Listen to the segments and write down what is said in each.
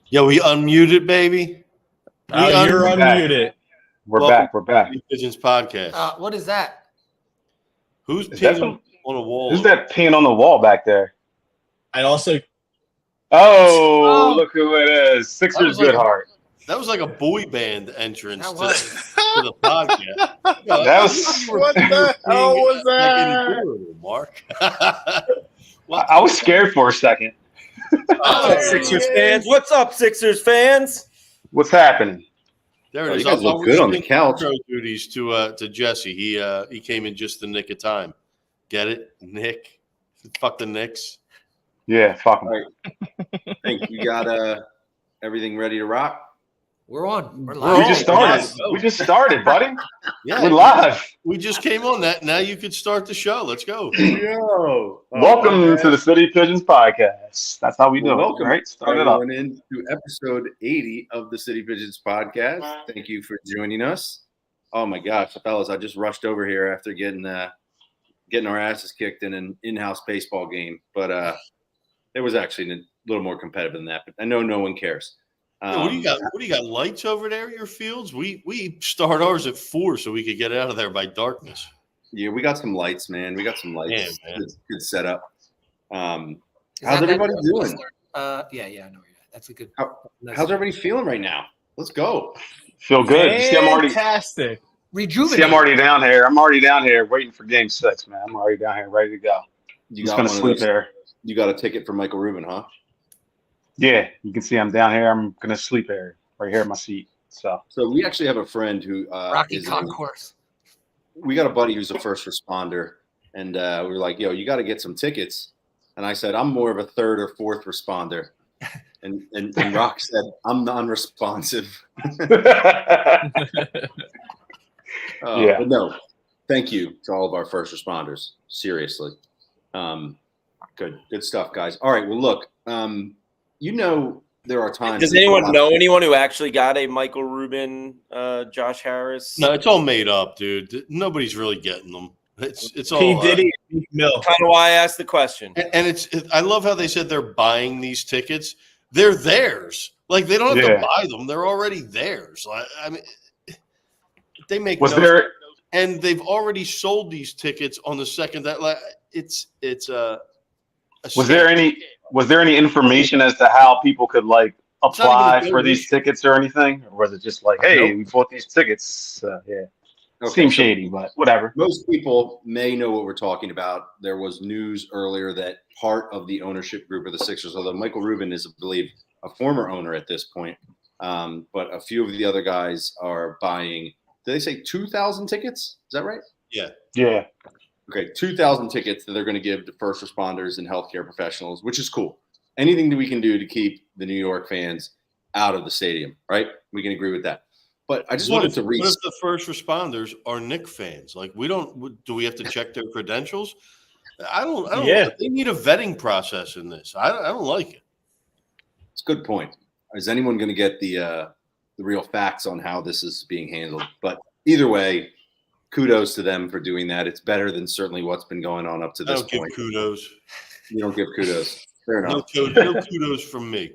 Yo, we unmuted, baby. You're unmuted. We're back. We're back. Pigeons podcast. What is that? Who's Is that peeing on a wall? Who's that peeing on the wall back there? I also. Oh, look who it is. Sixers Goodhart. That was like a boy band entrance to to the podcast. No, that was what the hell was that? Mark. I was scared for a second. Sixers fans, what's up, Sixers fans? What's happening? There it is. You guys look good on the couch. Duties to Jesse. He came in just the nick of time. Get it, Nick? Fuck the Knicks. Yeah, fuck them. Right. Think you got everything ready to rock? We're on. We're live. We just started. We just started, buddy. Yeah, we're live. We just came on that. Now you could start the show. Let's go. Yo, welcome to the City Pigeons podcast. That's how we do it. Welcome, right? Start it up. Into episode 80 of the City Pigeons podcast. Thank you for joining us. Oh my gosh, fellas! I just rushed over here after getting our asses kicked in an in-house baseball game, but it was actually a little more competitive than that. But I know no one cares. What do you got? What do you got? Lights over there at your fields? We start ours at 4 so we could get out of there by darkness. Yeah, we got some lights, man. We got some lights. Yeah, man. Good setup. How's everybody doing? Yeah, I know you're at. That's a good. How's everybody feeling right now? Let's go. Feel good. Fantastic. Rejuvenate. See, I'm already down here. I'm already down here waiting for Game 6, man. I'm already down here, ready to go. Just gonna sleep there. You got a ticket for Michael Rubin, huh? Yeah, you can see I'm down here. I'm gonna sleep here, right here in my seat. So we actually have a friend who Rocky Concourse. We got a buddy who's a first responder, and we were like, "Yo, you got to get some tickets." And I said, "I'm more of a third or fourth responder," and Rock said, "I'm non-responsive." Yeah. But no, thank you to all of our first responders. Seriously, good stuff, guys. All right, well, look. There are times. Does anyone know anyone who actually got a Michael Rubin, Josh Harris? No, it's all made up, dude. Nobody's really getting them. It's all. P. Diddy, Kind of why I asked the question. And I love how they said they're buying these tickets. They're theirs. Like they don't have to buy them. They're already theirs. I mean, they make. And they've already sold these tickets on the second that it's Was there any information as to how people could apply for these tickets or anything, or was it just like, hey, we bought these tickets? Seems shady, but whatever. Most people may know what we're talking about. There was news earlier that part of the ownership group of the Sixers, although Michael Rubin is, I believe, a former owner at this point, but a few of the other guys are buying. Did they say 2,000 tickets? Is that right? Yeah. Yeah. Okay, 2,000 tickets that they're going to give to first responders and healthcare professionals, which is cool. Anything that we can do to keep the New York fans out of the stadium, right? We can agree with that. But I just wanted to read. What if the first responders are Knicks fans? Like, do we have to check their credentials? I don't. Yeah. They need a vetting process in this. I don't like it. It's a good point. Is anyone going to get the real facts on how this is being handled? But either way, kudos to them for doing that. It's better than certainly what's been going on up to this point. Give kudos. You don't give kudos. Fair enough. No kudos from me.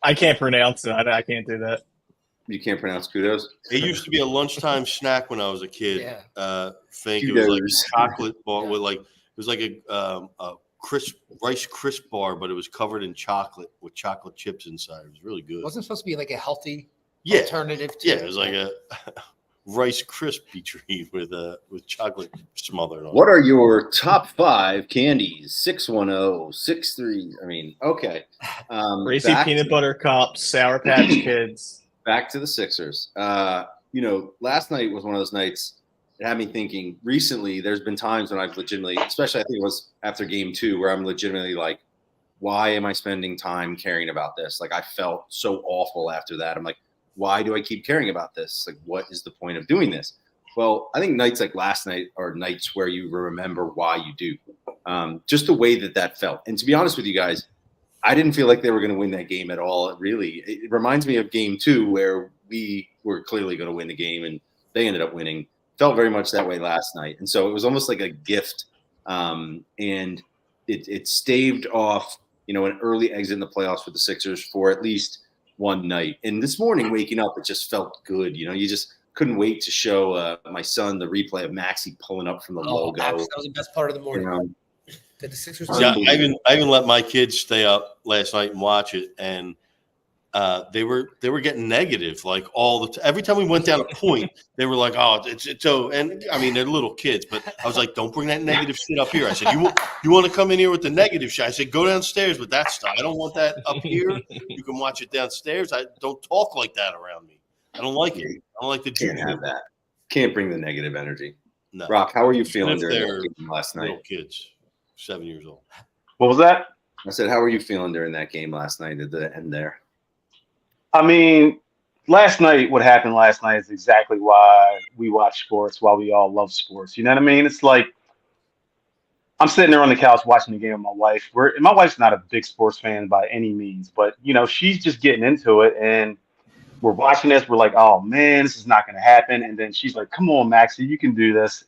I can't pronounce it. I can't do that. You can't pronounce kudos? It used to be a lunchtime snack when I was a kid. Yeah. Think it was like a chocolate bar with it was like a crisp rice crisp bar, but it was covered in chocolate with chocolate chips inside. It was really good. Wasn't it supposed to be like a healthy Yeah. alternative to Yeah, it was like a Rice Krispie treat with chocolate smothered on. What are your top 5 candies? 610, 63. I mean, okay. Racy peanut butter cups, Sour Patch Kids. Back to the Sixers. Last night was one of those nights that had me thinking. Recently, there's been times when I've legitimately, especially I think it was after Game 2, where I'm legitimately like, why am I spending time caring about this? Like, I felt so awful after that. I'm like, why do I keep caring about this? Like, what is the point of doing this? Well, I think nights like last night are nights where you remember why you do. Just the way that felt. And to be honest with you guys, I didn't feel like they were going to win that game at all. Really, it reminds me of Game 2 where we were clearly going to win the game and they ended up winning. Felt very much that way last night. And so it was almost like a gift. And it staved off, an early exit in the playoffs for the Sixers for at least one night. And this morning, waking up, it just felt good. You just couldn't wait to show my son the replay of Maxey pulling up from the logo. That was the best part of the morning. The Sixers. Yeah, I even let my kids stay up last night and watch it, and they were getting negative like every time we went down a point, they were like, "Oh, it's so." And I mean, they're little kids, but I was like, "Don't bring that negative shit up here." I said, "You want to come in here with the negative shit?" I said, "Go downstairs with that stuff. I don't want that up here. You can watch it downstairs. I don't talk like that around me. I don't like it. I don't like the Can't have that. Can't bring the negative energy." No. Rock, how are you feeling Even if during they're that game last night? little kids, 7 years old. What was that? I said, how are you feeling during that game last night at the end there? I mean, what happened last night is exactly why we watch sports, why we all love sports. You know what I mean? It's like I'm sitting there on the couch watching the game with my wife. My wife's not a big sports fan by any means, but, she's just getting into it. And we're watching this. We're like, oh, man, this is not going to happen. And then she's like, come on, Maxey, you can do this.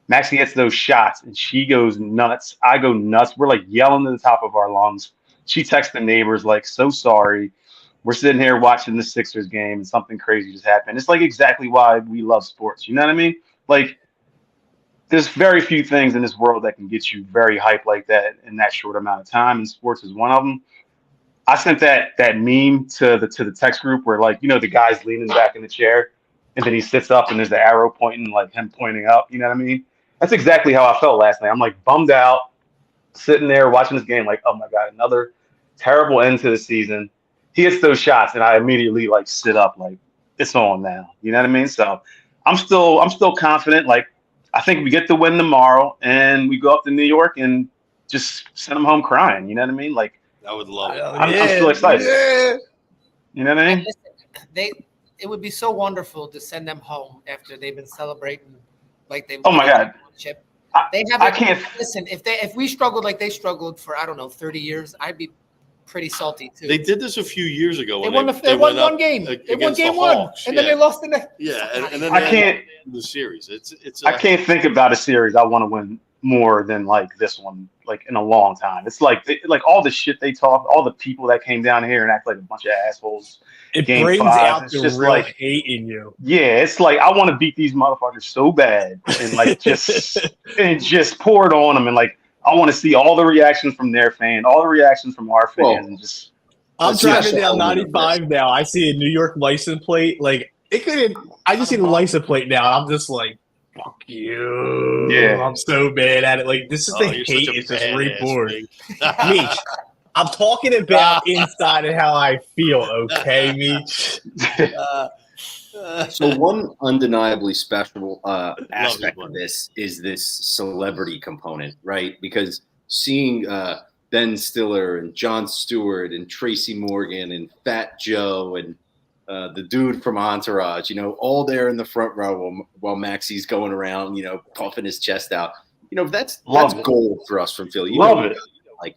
Maxey hits those shots, and she goes nuts. I go nuts. We're, like, yelling to the top of our lungs. She texts the neighbors, like, so sorry. We're sitting here watching the Sixers game, and something crazy just happened. It's, like, exactly why we love sports. You know what I mean? Like, there's very few things in this world that can get you very hyped like that in that short amount of time, and sports is one of them. I sent that meme to the text group where, like, the guy's leaning back in the chair, and then he sits up, and there's the arrow pointing, like him pointing up. You know what I mean? That's exactly how I felt last night. I'm like bummed out, sitting there watching this game, like, oh my God, another terrible end to the season. He hits those shots, and I immediately like sit up, like it's on now. You know what I mean? So I'm still confident. Like I think we get the win tomorrow, and we go up to New York and just send them home crying. You know what I mean? Like I would love it. I'm still excited. Yeah. You know what I mean? It would be so wonderful to send them home after they've been celebrating like they've. Oh my God. Chip. I can't listen. If we struggled like they struggled for 30 years, I'd be pretty salty too. They did this a few years ago. They when won. They won went one up game. They won against game the one, Hawks. and then they lost the next. Yeah, and then I they can't ended the series. It's. I can't think about a series I want to win more than like this one, like in a long time. It's like all the shit they talk, all the people that came down here and act like a bunch of assholes. It Game brings 5, out it's the just real like hate in you. Yeah, it's like I want to beat these motherfuckers so bad and like just pour it on them, and like I want to see all the reactions from their fan, all the reactions from our fans, and just. I'm driving down 95 now. I see a New York license plate. Like it could. I just see the license plate now. And I'm just like, fuck you. Yeah, I'm so mad at it. Like this is the hate. It's just report. Meech, I'm talking about inside and how I feel. Okay, Meech. So one undeniably special aspect of this is this celebrity component, right? Because seeing Ben Stiller and Jon Stewart and Tracy Morgan and Fat Joe and the dude from Entourage, all there in the front row while Maxey's going around, puffing his chest out. That's gold for us from Philly. Love it. Like,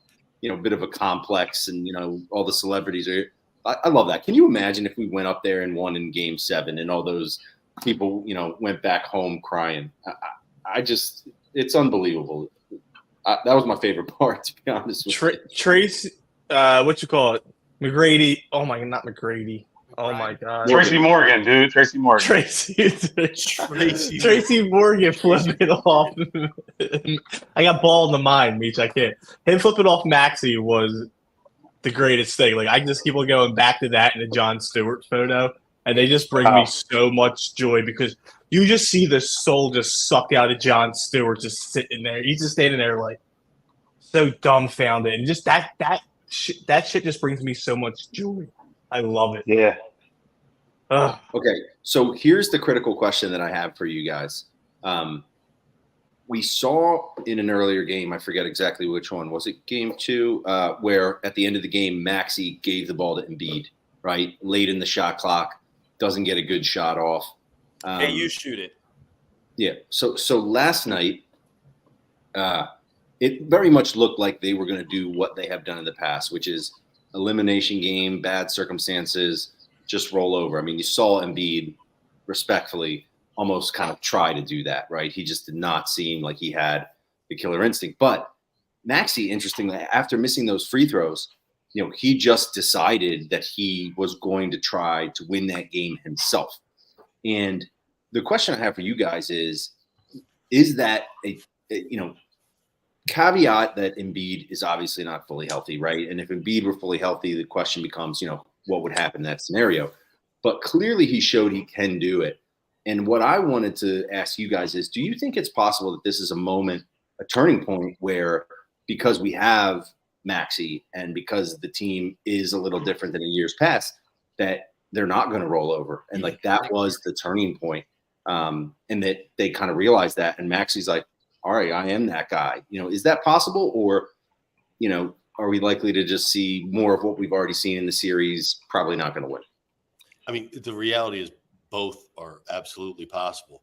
a bit of a complex, and all the celebrities are. I love that. Can you imagine if we went up there and won in Game 7 and all those people, went back home crying? It's unbelievable. That was my favorite part, to be honest with you. Trace, what you call it? McGrady. Oh my, not McGrady. Oh my God. Tracy Morgan, dude. Tracy Morgan. Tracy Morgan flipping off. I got ball in the mind, Meech. I can't. Him flipping off Maxey was the greatest thing. Like I just keep on going back to that and the Jon Stewart photo, and they just bring me so much joy because you just see the soul just suck out of Jon Stewart just sitting there. He's just standing there like so dumbfounded, and just that shit just brings me so much joy. I love it. Yeah. Okay, so here's the critical question that I have for you guys. We saw in an earlier game, I forget exactly which one. Was it Game 2, where at the end of the game, Maxey gave the ball to Embiid, right? Late in the shot clock, doesn't get a good shot off. Hey, you shoot it. Yeah, so last night, it very much looked like they were going to do what they have done in the past, which is elimination game, bad circumstances, just roll over. I mean, you saw Embiid respectfully almost kind of try to do that, right? He just did not seem like he had the killer instinct. But Maxey, interestingly, after missing those free throws, he just decided that he was going to try to win that game himself. And the question I have for you guys is that a caveat that Embiid is obviously not fully healthy, right? And if Embiid were fully healthy, the question becomes, what would happen in that scenario? But clearly he showed he can do it. And what I wanted to ask you guys is, do you think it's possible that this is a turning point where, because we have Maxey and because the team is a little different than in years past, that they're not going to roll over? And like that was the turning point. And that they kind of realized that. And Maxey's like, all right, I am that guy. Is that possible? Or, are we likely to just see more of what we've already seen in the series? Probably not going to win. I mean, the reality is both are absolutely possible.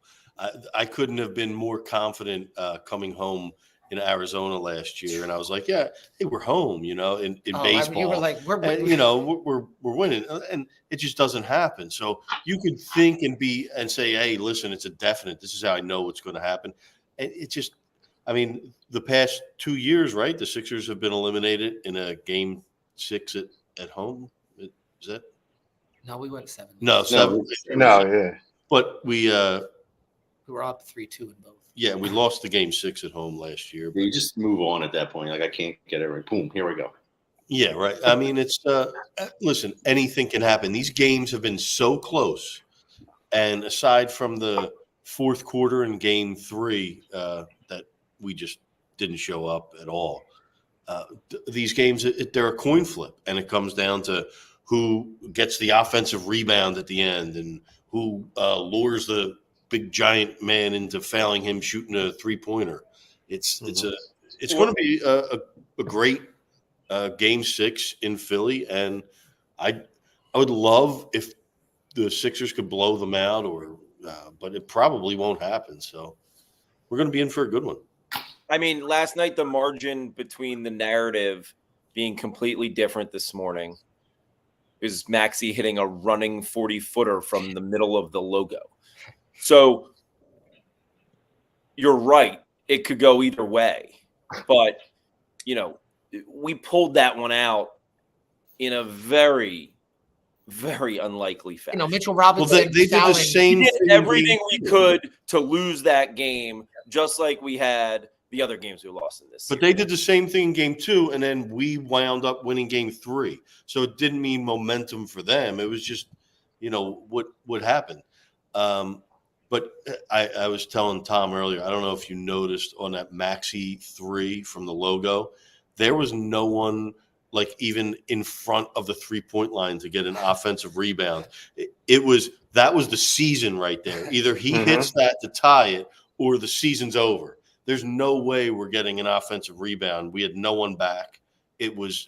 I couldn't have been more confident coming home in Arizona last year, and I was like, "Yeah, hey, we're home," in baseball. You were like, "We're winning." We're winning, and it just doesn't happen. So you could think and say, "Hey, listen, it's a definite. This is how I know what's going to happen." And it just, the past 2 years, right? The Sixers have been eliminated in a game 6 at home. Is that? No, we went 7. No, 7. No, yeah. But we were up 3-2 in both. Yeah, we lost the game 6 at home last year. You just move on at that point. Like, I can't get it right. Boom, here we go. Yeah, right. It's listen, anything can happen. These games have been so close, and aside from the fourth quarter in game 3 that we just didn't show up at all, these games, they're a coin flip, and it comes down to who gets the offensive rebound at the end and who lures the big giant man into fouling him shooting a 3-pointer. It's going to be a great game 6 in Philly, and I would love if the Sixers could blow them out, but it probably won't happen. So we're going to be in for a good one. Last night the margin between the narrative being completely different this morning is Maxey hitting a running 40-footer from the middle of the logo. So you're right. It could go either way. But, we pulled that one out in a very, very unlikely fashion. Mitchell Robinson. Well, they did the same we did thing. Everything we could to lose that game, just like we had the other games we lost in this. But they did the same thing in game 2, and then we wound up winning game 3. So it didn't mean momentum for them. It was just, what happened. But I was telling Tom earlier, I don't know if you noticed on that Maxey 3 from the logo, there was no one like even in front of the 3-point line to get an offensive rebound. That was the season right there. Either he hits that to tie it or the season's over. There's no way we're getting an offensive rebound. We had no one back. It was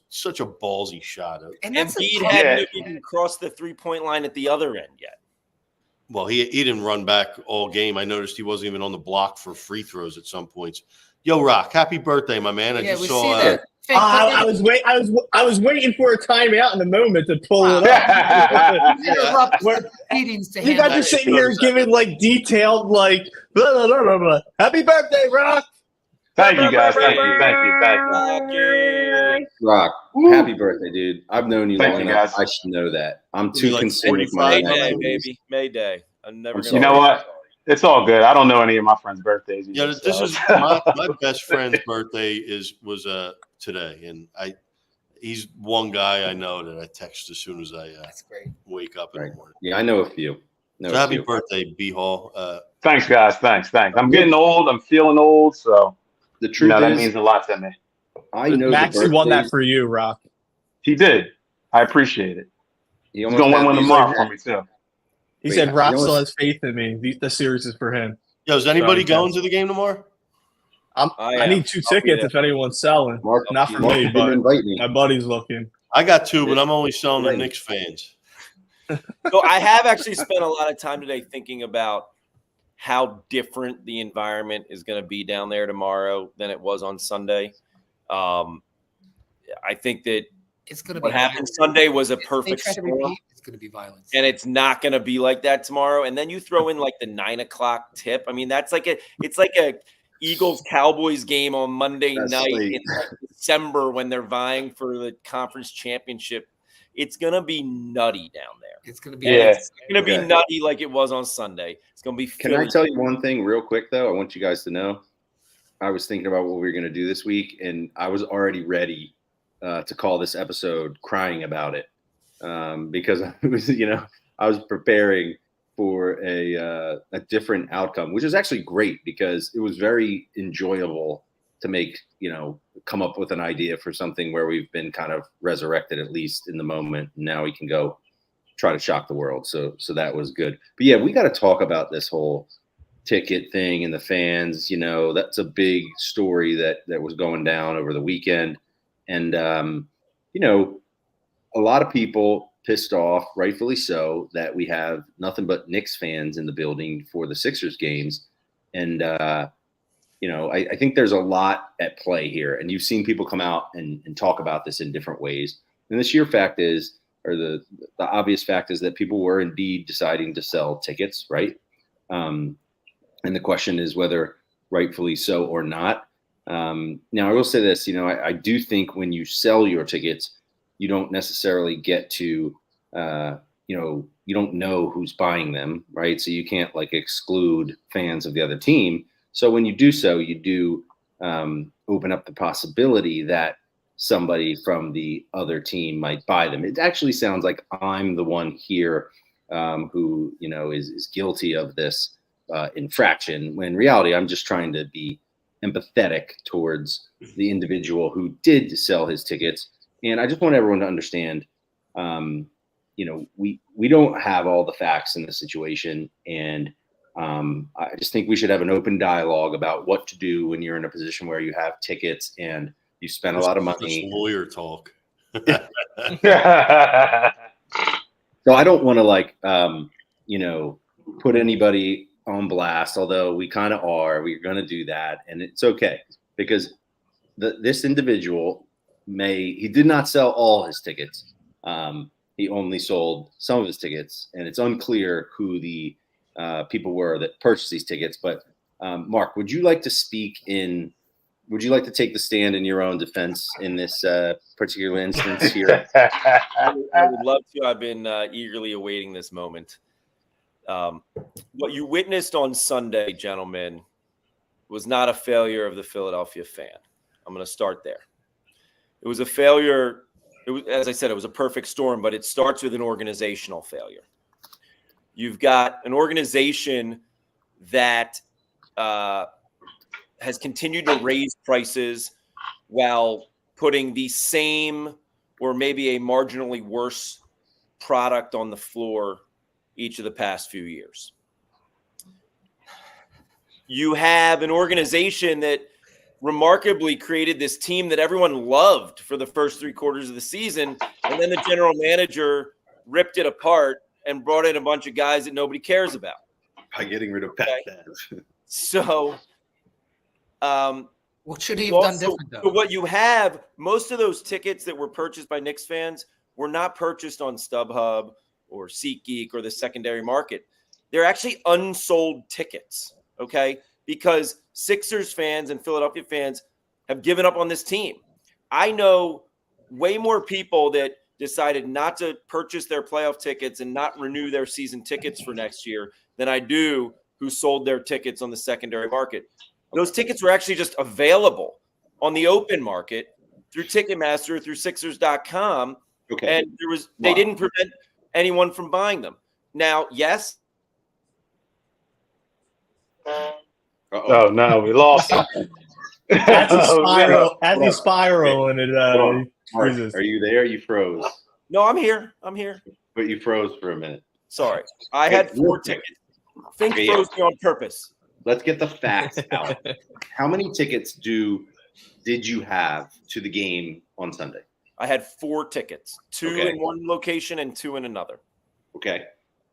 such a ballsy shot. And Embiid hadn't even crossed the 3-point line at the other end yet. Well, he didn't run back all game. I noticed he wasn't even on the block for free throws at some points. Yo, Rock, happy birthday, my man! I just saw that. I was waiting for a timeout in the moment to pull it up. You guys are sitting here giving detailed blah, blah, blah, blah, blah. Happy birthday, Rock! Thank you, guys. Thank you. Rock, happy birthday, dude. I've known you long enough. I should know that. I'm too concerned with my May Day, baby. May Day. I'm never. You know what? It's all good. I don't know any of my friends' birthdays. Either, this is my best friend's birthday was today, and he's one guy I know that I text as soon as I wake up in the morning. Yeah, I know a few. So happy birthday, B Hall. Thanks, guys. Thanks. I'm getting old. I'm feeling old, so the truth that means a lot to me. I know Maxey won that for you, Rock. He did. I appreciate it. He's going to win one tomorrow for me too. He said Rock still has faith in me. The series is for him. Yo, is anybody going to the game tomorrow? I need 2 tickets if anyone's selling. Not for me, but my buddy's looking. I got 2, but I'm only selling to Knicks fans. So I have actually spent a lot of time today thinking about how different the environment is going to be down there tomorrow than it was on Sunday. I think that it's going to what happened Sunday was a perfect storm. It's going to be violence, and it's not going to be like that tomorrow. And then you throw in the 9 o'clock tip. That's Eagles-Cowboys game on Monday That's night late. in December when they're vying for the conference championship. It's going to be nutty down there. It's going to be It's going to be nutty like it was on Sunday. It's going to be Can I tell you one thing real quick, though? I want you guys to know. I was thinking about what we were going to do this week, and I was already ready to call this episode crying about it because I was, I was preparing for a different outcome, which is actually great because it was very enjoyable to make, come up with an idea for something where we've been kind of resurrected, at least in the moment. Now we can go try to shock the world. So that was good. But yeah, we got to talk about this whole ticket thing and the fans. That's a big story that was going down over the weekend. And, a lot of people pissed off, rightfully so, that we have nothing but Knicks fans in the building for the Sixers games. And, I think there's a lot at play here. And you've seen people come out and talk about this in different ways. And the sheer fact is, or the obvious fact is that people were indeed deciding to sell tickets, right? And the question is whether rightfully so or not. Now, I will say this, I do think when you sell your tickets, you don't necessarily get to, you don't know who's buying them, right? So you can't exclude fans of the other team. So when you do so, you do open up the possibility that somebody from the other team might buy them. It actually sounds like I'm the one here who, is guilty of this infraction, when in reality, I'm just trying to be empathetic towards the individual who did sell his tickets. And I just want everyone to understand, we don't have all the facts in the situation. And I just think we should have an open dialogue about what to do when you're in a position where you have tickets and you spend a lot of money. Lawyer talk. Oh, So I don't want to put anybody on blast, although we kind of are. We're going to do that, and it's okay because this individual he did not sell all his tickets. He only sold some of his tickets, and it's unclear who the people were that purchased these tickets. But Mark, would you like to take the stand in your own defense in this particular instance here? I would love to. I've been eagerly awaiting this moment. What you witnessed on Sunday, gentlemen, was not a failure of the Philadelphia fan. I'm going to start there. It was a failure. As I said, it was a perfect storm, but it starts with an organizational failure. You've got an organization that has continued to raise prices while putting the same or maybe a marginally worse product on the floor each of the past few years. You have an organization that remarkably created this team that everyone loved for the first 3 quarters of the season, and then the general manager ripped it apart and brought in a bunch of guys that nobody cares about. By getting rid of Pat Bev. So what should he have done different, though? So what you have, most of those tickets that were purchased by Knicks fans were not purchased on StubHub or SeatGeek or the secondary market. They're actually unsold tickets, okay? Because Sixers fans and Philadelphia fans have given up on this team. I know way more people that decided not to purchase their playoff tickets and not renew their season tickets for next year than I do who sold their tickets on the secondary market. Those tickets were actually just available on the open market through Ticketmaster, through Sixers.com. Okay. And they didn't prevent anyone from buying them. Now, yes. Oh no, we lost him. That's a spiral. As you spiral, and it Mark, freezes. are you there? You froze. No, I'm here. But you froze for a minute. Sorry. I had 4 tickets. Fink froze me on purpose. Let's get the facts out. How many tickets did you have to the game on Sunday? I had 4 tickets, 2 in one location and 2 in another. Okay.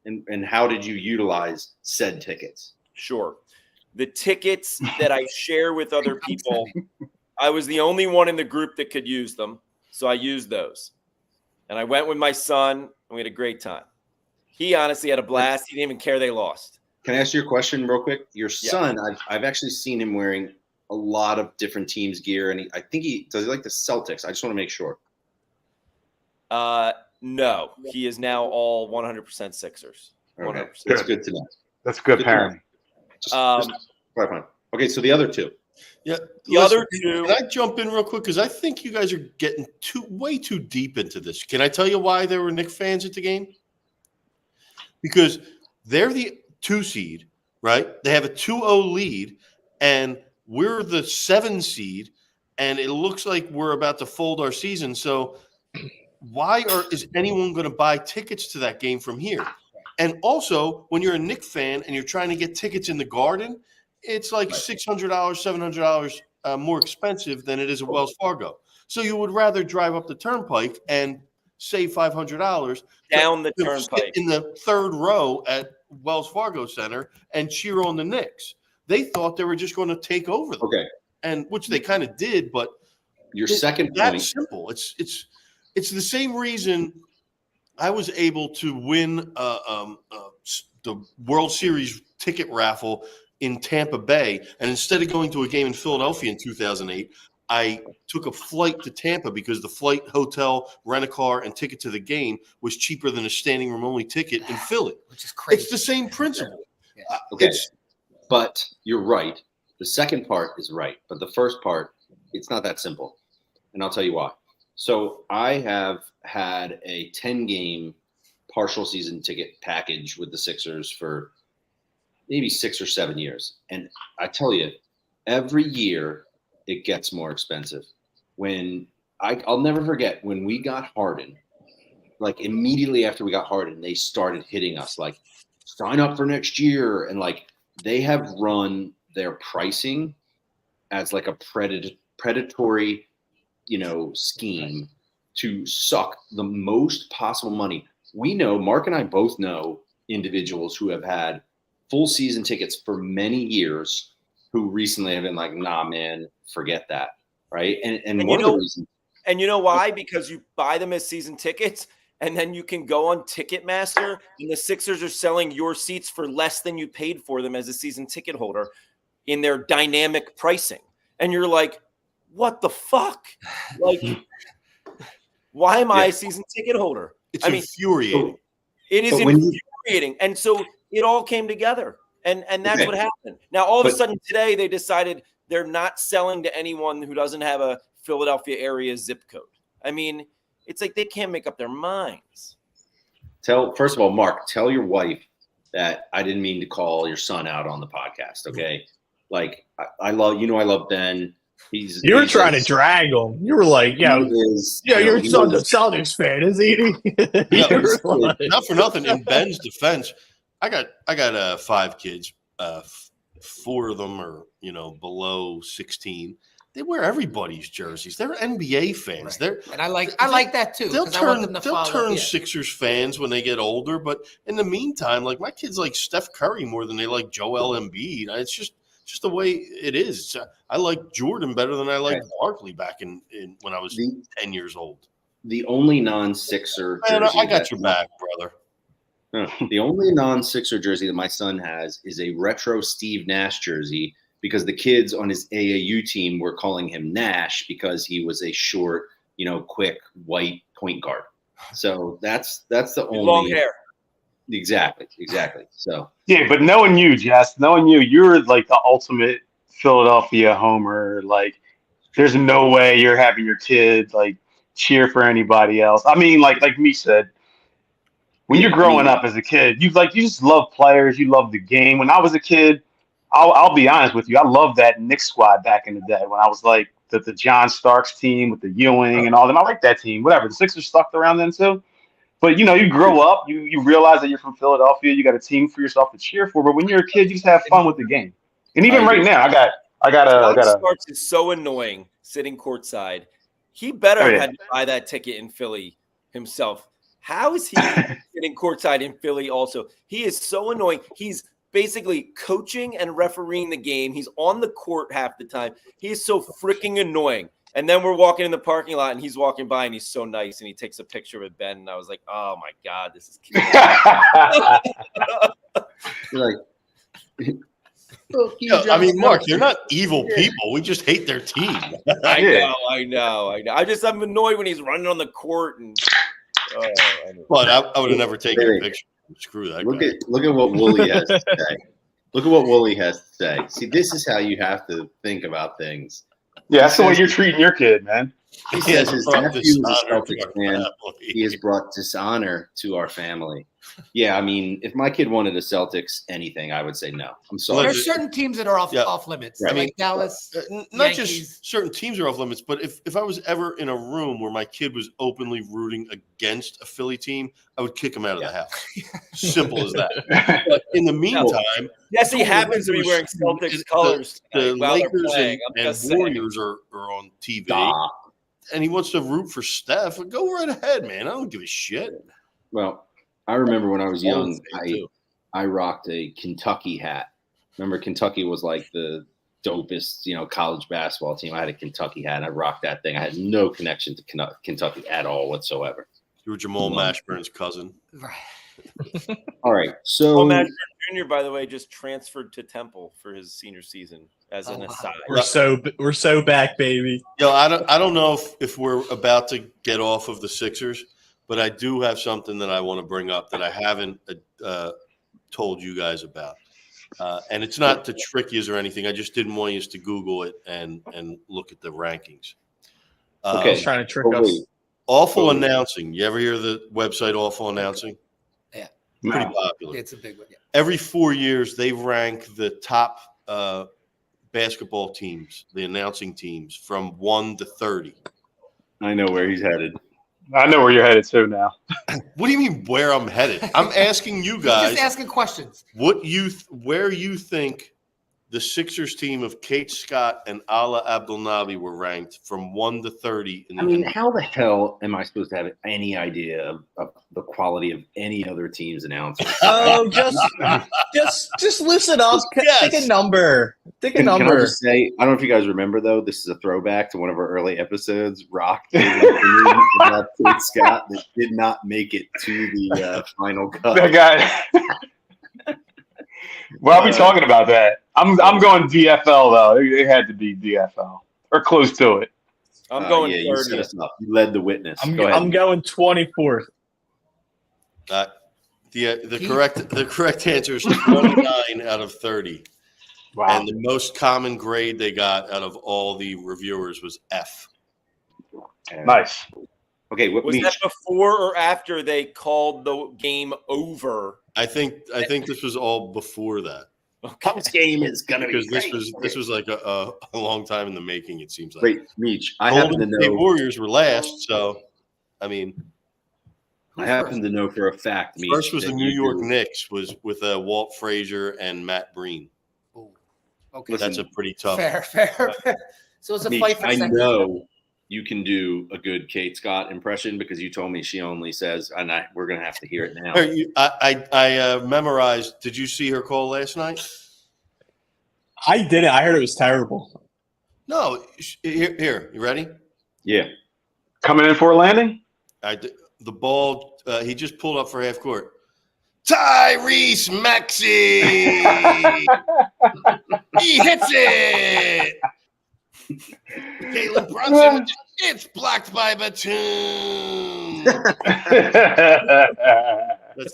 And how did you utilize said tickets? Sure. The tickets that I share with other people, I was the only one in the group that could use them. So I used those. And I went with my son, and we had a great time. He honestly had a blast. He didn't even care they lost. Can I ask you a question real quick? Your son, I've actually seen him wearing a lot of different teams' gear, and I think he like the Celtics. I just want to make sure. No, he is now all 100% Sixers. 100%. Okay. That's good to know. That's good parenting. Fine. Okay, so the other two. Yeah, other two. Can I jump in real quick? Because I think you guys are getting way too deep into this. Can I tell you why there were Knicks fans at the game? Because they're the 2 seed, right? They have a 2-0 lead, and we're the 7 seed, and it looks like we're about to fold our season. So why is anyone going to buy tickets to that game from here? And also, when you're a Knicks fan and you're trying to get tickets in the Garden, it's like $600, $700 more expensive than it is at Wells Fargo. So you would rather drive up the Turnpike and save $500 down the Turnpike in the 3rd row at Wells Fargo Center and cheer on the Knicks. They thought they were just going to take over them. Okay, and which they kind of did, but your second that's point. simple. It's the same reason I was able to win the World Series ticket raffle in Tampa Bay, and instead of going to a game in Philadelphia in 2008, I took a flight to Tampa because the flight, hotel, rent-a-car, and ticket to the game was cheaper than a standing room only ticket in Philly. Which is crazy. It's the same principle. Yeah. Okay, but you're right. The second part is right, but the first part, it's not that simple, and I'll tell you why. So I have had a 10-game partial season ticket package with the Sixers for maybe 6 or 7 years. And I tell you, every year it gets more expensive. I'll never forget when we got Harden, like immediately after we got Harden, they started hitting us like, sign up for next year. And like they have run their pricing as like a predatory, scheme to suck the most possible money. We know, Mark and I both know individuals who have had full season tickets for many years who recently have been like, nah, man, forget that. Right. And one of the reasons. And you know why? Because you buy them as season tickets and then you can go on Ticketmaster and the Sixers are selling your seats for less than you paid for them as a season ticket holder in their dynamic pricing. And you're like, what the fuck? Like, why am I a season ticket holder? It's infuriating. It is infuriating. And so it all came together. And that's what happened. Now, all of a sudden today, they decided they're not selling to anyone who doesn't have a Philadelphia area zip code. I mean, it's like they can't make up their minds. First of all, Mark, tell your wife that I didn't mean to call your son out on the podcast, okay? Like, I love Ben. You were trying to drag him. You were like, your son's a Celtics fan, is he? Not for nothing. In Ben's defense, I got 5 kids. 4 of them are below 16. They wear everybody's jerseys. They're NBA fans. Right. And I like that too. They'll turn Sixers fans when they get older. But in the meantime, like my kids like Steph Curry more than they like Joel Embiid. It's just the way it is. I like Jordan better than I liked Barkley back in when I was 10 years old. The only non-Sixer jersey. I got your back, brother. The only non-Sixer jersey that my son has is a retro Steve Nash jersey because the kids on his AAU team were calling him Nash because he was a short, quick white point guard. So that's the only long hair. Exactly. So yeah, but knowing you, Jess, you're like the ultimate Philadelphia homer. Like, there's no way you're having your kid like cheer for anybody else. I mean, like me said, when you're growing up as a kid, you just love players, you love the game. When I was a kid, I'll be honest with you, I loved that Knicks squad back in the day when I was like the John Starks team with the Ewing and all them. I like that team. Whatever, the Sixers sucked around then too. But you grow up, you realize that you're from Philadelphia, you got a team for yourself to cheer for. But when you're a kid, you just have fun with the game. And even right now, I got Starks is so annoying sitting courtside. He better have had to buy that ticket in Philly himself. How is he sitting courtside in Philly also? He is so annoying. He's basically coaching and refereeing the game. He's on the court half the time. He is so freaking annoying. And then we're walking in the parking lot, and he's walking by, and he's so nice, and he takes a picture with Ben, and I was like, oh, my God, this is cute. I mean, Mark, they're not evil people. We just hate their team. I know. I'm annoyed when he's running on the court and. But I would have never taken a picture. Screw that guy. Look at what Wooly has to say. Look at what Wooly has to say. See, this is how you have to think about things. Yeah, that's the way you're treating your kid, man. He says his nephew is a Celtics fan. He has brought dishonor to our family. Yeah, I mean, if my kid wanted a Celtics anything, I would say no. I'm sorry. There's certain teams that are off limits. Right. Like Dallas. Not Yankees. just certain teams are off limits, but if I was ever in a room where my kid was openly rooting against a Philly team, I would kick him out of the house. Simple as that. But in the meantime, yes, he happens to be wearing Celtics colors. The Lakers and Warriors are on TV. Stop. And he wants to root for Steph. Go right ahead, man. I don't give a shit. Well, I remember when I was young, I rocked a Kentucky hat. Remember, Kentucky was like the dopest, college basketball team. I had a Kentucky hat, and I rocked that thing. I had no connection to Kentucky at all whatsoever. You were Jamal Mashburn's cousin. Right. All right, so Jamal Mashburn Jr., by the way, just transferred to Temple for his senior season. As an aside, we're so back, baby. Yo, I don't know if we're about to get off of the Sixers, but I do have something that I want to bring up that I haven't told you guys about, and it's not to trick you or anything. I just didn't want you to Google it and look at the rankings. Okay, He's trying to trick us. Awful Announcing. You ever hear the website Awful Announcing? Yeah, pretty popular. It's a big one. Yeah. Every 4 years, they rank the top basketball teams, the announcing teams, from 1 to 30. I know where he's headed. I know where you're headed to now. What do you mean where I'm headed? I'm asking you guys. Just asking questions. Where you think the Sixers team of Kate Scott and Ala Abdelnaby were ranked from 1 to 30. How the hell am I supposed to have any idea of the quality of any other team's announcers? Oh, just listen up. Yes. Pick a number. Can I just say, I don't know if you guys remember, though, this is a throwback to one of our early episodes, Rock about Kate Scott that did not make it to the final cut. That guy. Why are we talking about that? I'm going DFL though. It had to be DFL or close to it. I'm going. Yeah, you set us up. You led the witness. I'm going 24th. The correct answer is 29 out of 30. Wow. And the most common grade they got out of all the reviewers was F. Nice. Okay, was that before or after they called the game over? I think this was all before that. This game is gonna be because this was like a long time in the making. It seems like. Wait, Meech, I happen to know the Warriors were last, so I mean, I happen to know for a fact. Meech, first was the New York Knicks was with Walt Frazier and Matt Breen. Ooh, okay, listen, that's a pretty tough. Fair. So it's a Meech, fight for second. I know you can do a good Kate Scott impression because you told me she only says, and we're going to have to hear it now. I memorized. Did you see her call last night? I didn't. I heard it was terrible. No. Here, you ready? Yeah. Coming in for a landing? The ball, he just pulled up for half court. Tyrese Maxey! He hits it! Caleb Brunson, it's blocked by Batum. That's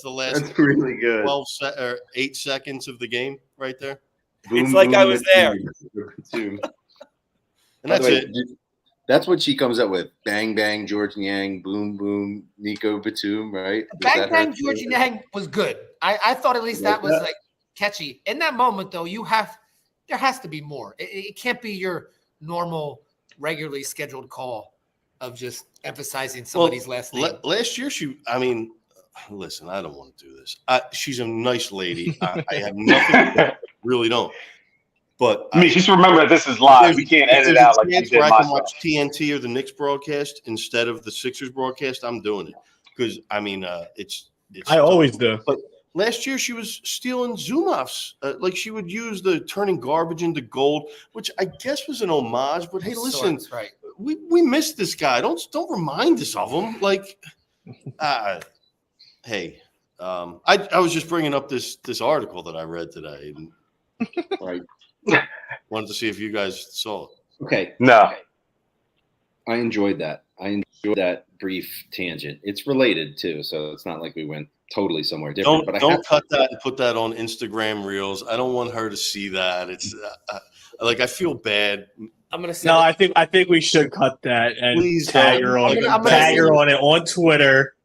the last. That's really good. 8 seconds of the game, right there. It's like I was there. And that's it. That's what she comes up with. Bang, bang, George Yang, boom, boom, Nico Batum, right? Bang, bang, George Yang was good. I thought at least that was like catchy. In that moment, though, there has to be more. It can't be your normal, regularly scheduled call of just emphasizing somebody's last name. Last year, listen, I don't want to do this. She's a nice lady. I have nothing, really don't. But just remember that this is live. We can't edit out like you did where I can myself. watch TNT or the Knicks broadcast instead of the Sixers broadcast. I'm doing it because it's. I always do. But last year she was stealing Zoom-offs. Like she would use the turning garbage into gold, which I guess was an homage. But hey, listen, right. we missed this guy. Don't remind us of him. Like, hey. I was just bringing up this article that I read today, and Right. wanted to see if you guys saw it. Okay. No. I enjoyed that. I enjoyed that brief tangent. It's related too, so it's not like we went totally somewhere different. Don't cut that and put that on Instagram Reels. I don't want her to see that. It's I feel bad. I'm gonna say No, I think we should cut that and Please tag don't. her on I'm gonna tag say- her on it on Twitter.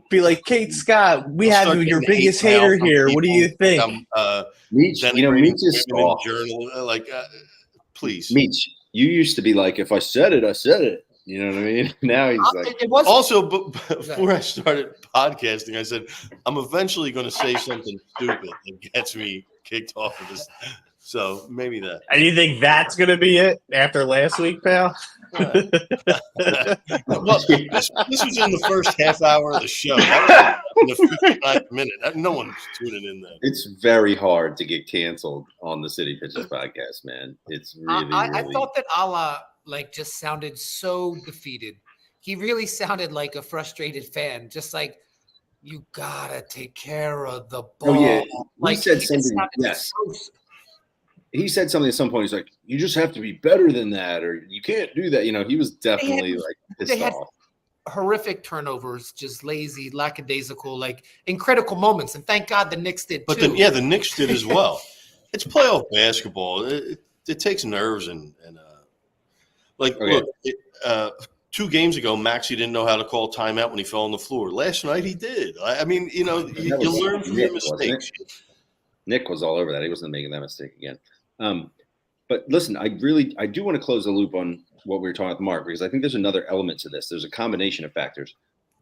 Be like, Kate Scott, we I'll have start your getting biggest hate mail hater from here. What do you people think? Meech, Meech is women in soft. journal. Please. Meech, you used to be like, if I said it, I said it. You know what I mean? Now he's like, it was Also, but before I started podcasting, I said I'm eventually going to say something stupid that gets me kicked off of this. So maybe that. And you think that's gonna be it after last week, pal? Well, this was in the first half hour of the show. That was in the 59th minute. No one's tuning in then. it's very hard to get canceled on the City Pitches podcast, man. It's really, I really. thought that Allah just sounded so defeated. He really sounded like a frustrated fan, just like you gotta take care of the ball. Oh yeah, Like, he said just something. sounded Yes, so- he said something at some point. He's like, "You just have to be better than that, or you can't do that." You know, he was definitely like they pissed had- off. horrific turnovers, just lazy, lackadaisical, like in critical moments. And thank God the Knicks did But too. the Knicks did as well. It's playoff basketball. It takes nerves and Okay. look. 2 games ago, Maxey didn't know how to call timeout when he fell on the floor. Last night he did. I mean, you That was learn from Nick, your wasn't it? mistakes. Nick was all over that. He wasn't making that mistake again. But listen, I do want to close the loop on what we were talking with Mark, because I think there's another element to this. There's a combination of factors.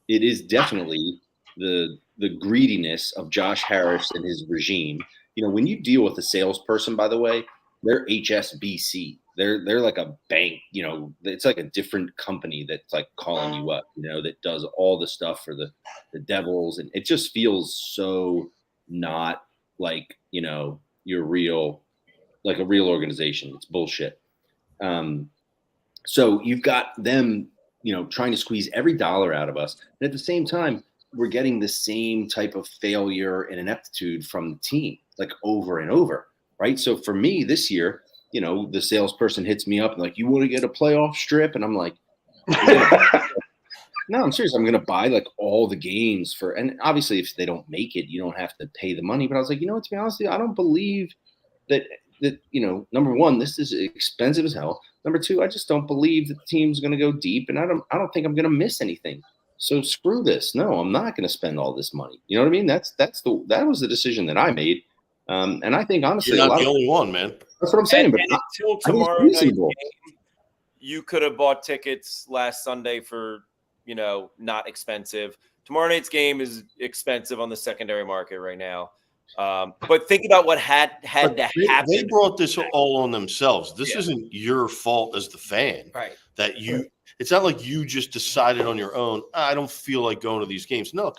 It is definitely the greediness of Josh Harris and his regime. You know, when you deal with a salesperson, by the way, they're HSBC. They're like a bank. You know, it's like a different company that's like calling you up. You know, that does all the stuff for the Devils, and it just feels so not like, you know, you're real, like a real organization. It's bullshit. So you've got them, you know, trying to squeeze every dollar out of us. And at the same time, we're getting the same type of failure and ineptitude from the team, like over and over, right? So for me this year, you know, the salesperson hits me up and like, you want to get a playoff strip? And I'm like, no, I'm serious. I'm going to buy like all the games for, and obviously if they don't make it, you don't have to pay the money. But I was like, you know what, to be honest with you, I don't believe that, you know, number one, this is expensive as hell. Number two, I just don't believe that the team's going to go deep, and I don't think I'm going to miss anything. So screw this. No, I'm not going to spend all this money. You know what I mean? That was the decision that I made. And I think honestly, You're not the only one, man. That's what I'm saying. And But until I think it's tomorrow night's reasonable. game, you could have bought tickets last Sunday for, you know, not expensive. Tomorrow night's game is expensive on the secondary market right now. But think about what had to happen. They brought this all on themselves. This isn't your fault as the fan. Right. That you, it's not like you just decided on your own, I don't feel like going to these games. No,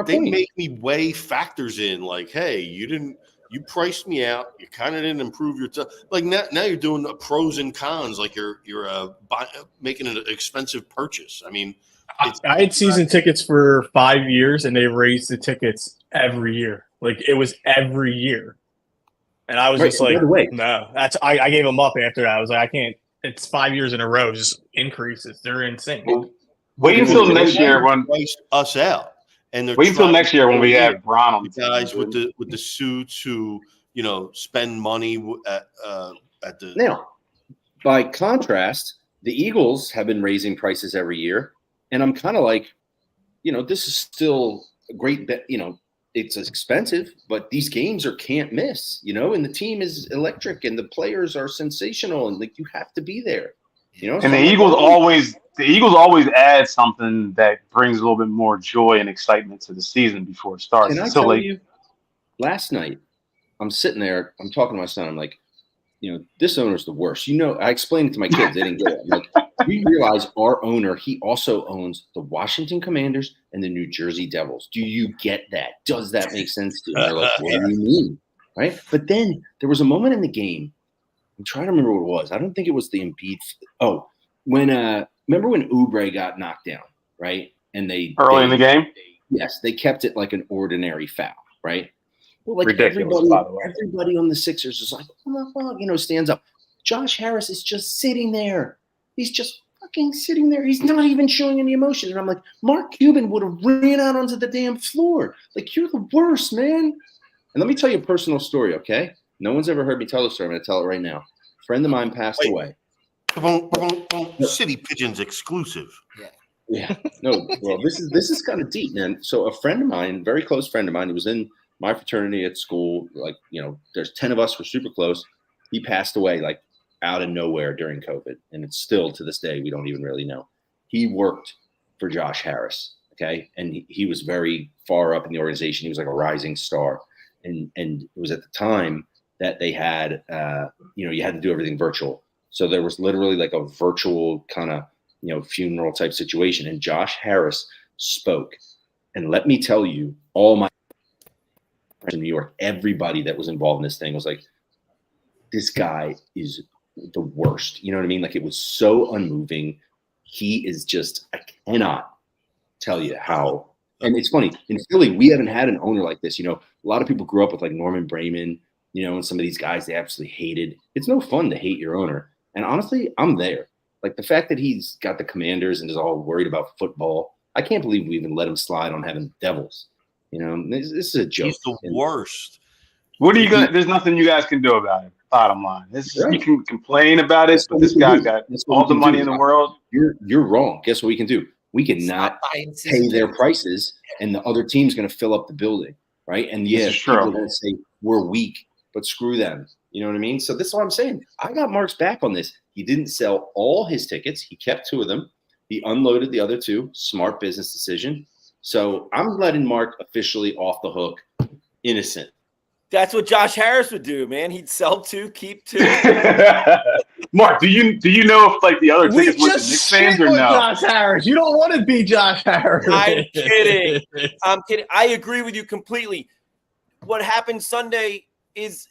they make me weigh factors in like, hey, you priced me out. You kind of didn't improve your like now you're doing the pros and cons. Like you're making an expensive purchase. I mean, I had season tickets for 5 years, and they raised the tickets every year. Like it was every year, and I was just like, no, I gave them up after that. I was like, I can't. It's 5 years in a row, just increases. They're insane. Wait until next year when priced us out, and wait until next year when we have Bron on the guys with the suits who, you know, spend money at the. Now, by contrast, the Eagles have been raising prices every year, and I'm kind of like, you know, this is still a great bet. You know, it's expensive, but these games are can't miss. You know, and the team is electric, and the players are sensational, and like you have to be there. You know, and the Eagles always add something that brings a little bit more joy and excitement to the season before it starts. Can I tell you? Last night, I'm sitting there. I'm talking to my son. I'm like, you know, this owner's the worst. You know, I explained it to my kids. They didn't get it. I'm like, we realize our owner, he also owns the Washington Commanders and the New Jersey Devils. Do you get that? Does that make sense to you? And they're like, what do you mean? Right? But then there was a moment in the game. I'm trying to remember what it was. I don't think it was the Embiid. Oh, when remember when Oubre got knocked down, right? And they early in the game. Yes, they kept it like an ordinary foul, right? Well, like Ridiculous, by the way. everybody on the Sixers is like, oh my God, stands up. Josh Harris is just sitting there. He's just fucking sitting there. He's not even showing any emotion. And I'm like, Mark Cuban would have ran out onto the damn floor. Like, you're the worst, man. And let me tell you a personal story, okay? No one's ever heard me tell the story. I'm going to tell it right now. A friend of mine passed away. City Pigeons exclusive. Yeah. No, well, this is kind of deep, man. So a friend of mine, very close friend of mine, he was in my fraternity at school. Like, there's 10 of us, we're super close. He passed away like out of nowhere during COVID. And it's still to this day, we don't even really know. He worked for Josh Harris. Okay. And he was very far up in the organization. He was like a rising star. And it was at the time that they had, you had to do everything virtual. So there was literally like a virtual kind of, funeral type situation. And Josh Harris spoke. And let me tell you, all my friends in New York, everybody that was involved in this thing was like, this guy is the worst. You know what I mean? Like, it was so unmoving. He is just, I cannot tell you how. And it's funny, in Philly, we haven't had an owner like this. A lot of people grew up with like Norman Brayman, and some of these guys they absolutely hated. It's no fun to hate your owner. And honestly, I'm there. Like, the fact that he's got the Commanders and is all worried about football, I can't believe we even let him slide on having the Devils. This is a joke. He's the worst. What are you going to – there's nothing you guys can do about it, bottom line. You can complain about it, but this guy's got all the money in the world. You're wrong. Guess what we can do? We cannot pay their prices, and the other team's going to fill up the building, right? And people are going to say we're weak, but screw them. You know what I mean? So this is what I'm saying. I got Mark's back on this. He didn't sell all his tickets. He kept 2 of them. He unloaded the other 2. Smart business decision. So I'm letting Mark officially off the hook. Innocent. That's what Josh Harris would do, man. He'd sell 2, keep 2. Mark, do you know if like the other tickets went to Knicks fans or no? Josh Harris. You don't want to be Josh Harris. I'm kidding. I agree with you completely. What happened Sunday is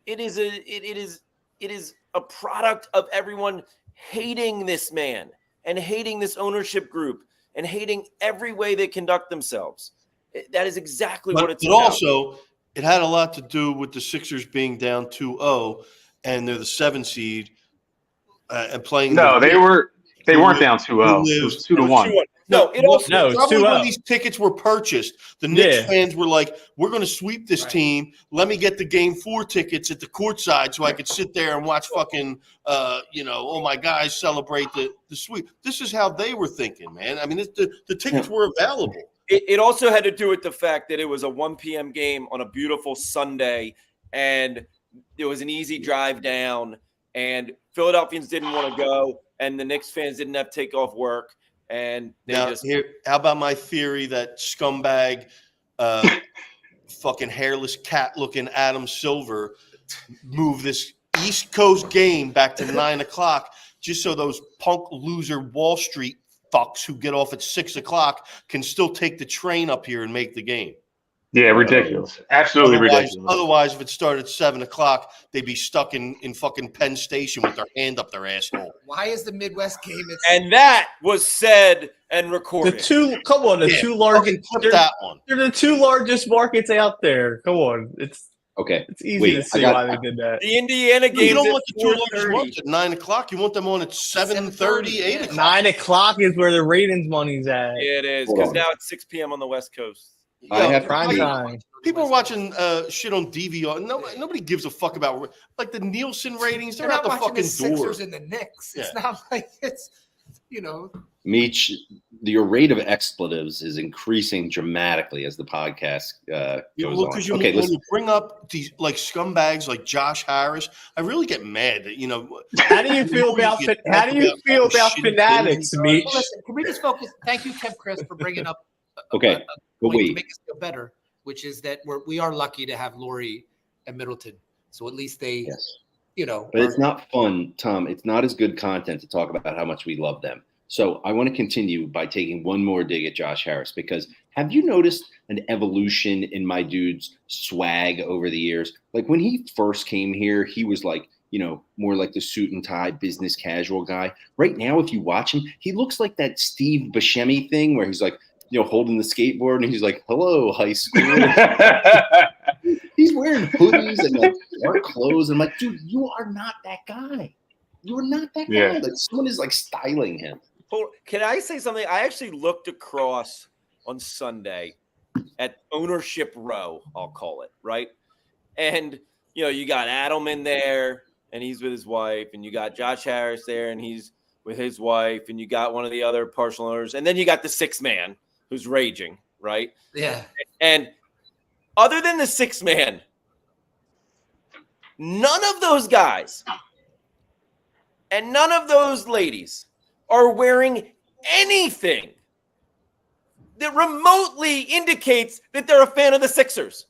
it is a product of everyone hating this man and hating this ownership group and hating every way they conduct themselves. That is exactly what it's about. But also, it had a lot to do with the Sixers being down 2-0, and they're the 7 seed and playing. No, they weren't down 2-0. It was 2-1. No, it also probably when these tickets were purchased, the Knicks fans were like, "We're going to sweep this team. Let me get the Game 4 tickets at the courtside so I could sit there and watch fucking, all my guys celebrate the sweep." This is how they were thinking, man. I mean, the tickets were available. It also had to do with the fact that it was a 1 p.m. game on a beautiful Sunday, and it was an easy drive down, and Philadelphians didn't want to go, and the Knicks fans didn't have to take off work. And how about my theory that scumbag, fucking hairless cat looking Adam Silver moved this East Coast game back to 9 o'clock just so those punk loser Wall Street fucks who get off at 6 o'clock can still take the train up here and make the game. Yeah, ridiculous. Absolutely ridiculous. Otherwise, if it started at 7 o'clock, they'd be stuck in fucking Penn Station with their hand up their asshole. Why is the Midwest game? And that was said and recorded. The two largest. That one. They're the 2 largest markets out there. Come on, it's easy to see why they did that. The Indiana game. You don't want the 2 largest ones at 9 o'clock. You want them on at 7:30, 8 o'clock. 9 o'clock is where the ratings money's at. Yeah, it is, because now it's 6 p.m. on the West Coast. Prime time. People are watching shit on DVR. Nobody gives a fuck about like the Nielsen ratings. They're out the fucking door. Sixers and the Knicks. It's not like it's, Meech, your rate of expletives is increasing dramatically as the podcast goes on. Because when you bring up these like scumbags like Josh Harris, I really get mad that How do you feel about fanatics, Meech? Well, listen, can we just focus? Thank you, Tim Chris, for bringing up. Okay. To make us feel better, which is that we are lucky to have Lori and Middleton. So at least they, But it's not fun, Tom. It's not as good content to talk about how much we love them. So I want to continue by taking one more dig at Josh Harris, because have you noticed an evolution in my dude's swag over the years? Like when he first came here, he was like, more like the suit and tie business casual guy. Right now, if you watch him, he looks like that Steve Buscemi thing where he's like, holding the skateboard, and he's like, "Hello, high school." He's wearing hoodies and like dark clothes. I'm like, dude, you are not that guy. You are not that guy. Like someone is like styling him. Can I say something? I actually looked across on Sunday at ownership row, I'll call it, right? And you got Adelman there, and he's with his wife, and you got Josh Harris there, and he's with his wife, and you got one of the other partial owners, and then you got the sixth man who's raging, right? Yeah. And other than the sixth man, none of those guys and none of those ladies are wearing anything that remotely indicates that they're a fan of the Sixers.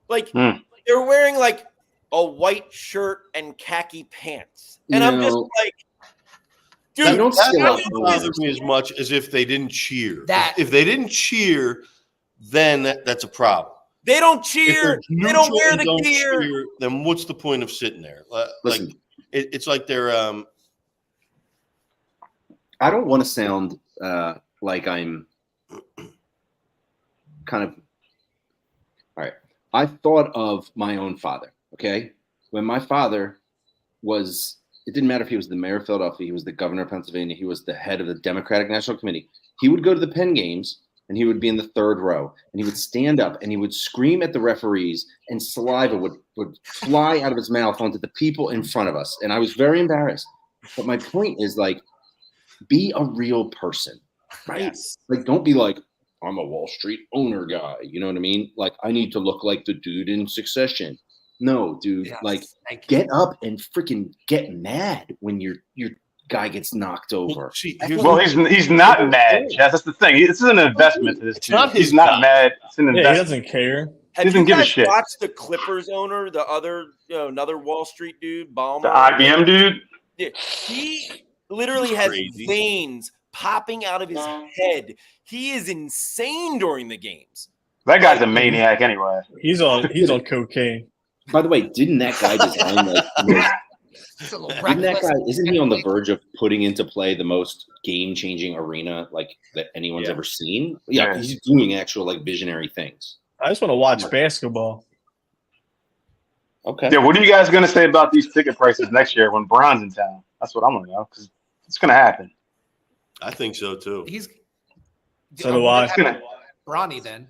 Like, they're wearing like a white shirt and khaki pants. And I'm just like, dude, you don't see a lot doesn't bother me as much as if they didn't cheer. That- If they didn't cheer, then that's a problem. they don't cheer. They don't wear the gear. Cheer, then what's the point of sitting there? Listen, Like it's like they're. I don't want to sound like I'm kind of. All right. I thought of my own father. Okay. When my father was, it didn't matter if he was the mayor of Philadelphia, he was the governor of Pennsylvania, he was the head of the Democratic National Committee. He would go to the Penn games and he would be in the third row and he would stand up and he would scream at the referees and saliva would fly out of his mouth onto the people in front of us. And I was very embarrassed. But my point is, like, be a real person, right? Yes. Like, don't be like, I'm a Wall Street owner guy. You know what I mean? Like, I need to look like the dude in Succession. No, dude. Yes, like, thank you. get up and freaking get mad when your guy gets knocked over. Well, see, Well, he's not mad, Jess. That's the thing. This is an investment to this team. not his He's not guy. mad. It's an Yeah, he investment. doesn't care. Have Doesn't you give a guys shit. watched the Clippers owner, the other, another Wall Street dude, Ballmer? The IBM dude. Yeah, he literally has Crazy. veins popping out of his head. He is insane during the games. That guy's a maniac anyway. He's on cocaine. By the way, didn't that guy design like the most, It's a little didn't that reckless. guy, isn't he on the verge of putting into play the most game-changing arena like that anyone's Yeah. ever seen? Yeah, Yeah. he's doing actual like visionary things. I just want to watch basketball. Okay. Yeah, what are you guys going to say about these ticket prices next year when Bron's in town? That's what I'm going to know because it's going to happen. I think so too. He's So do I. Bronny then.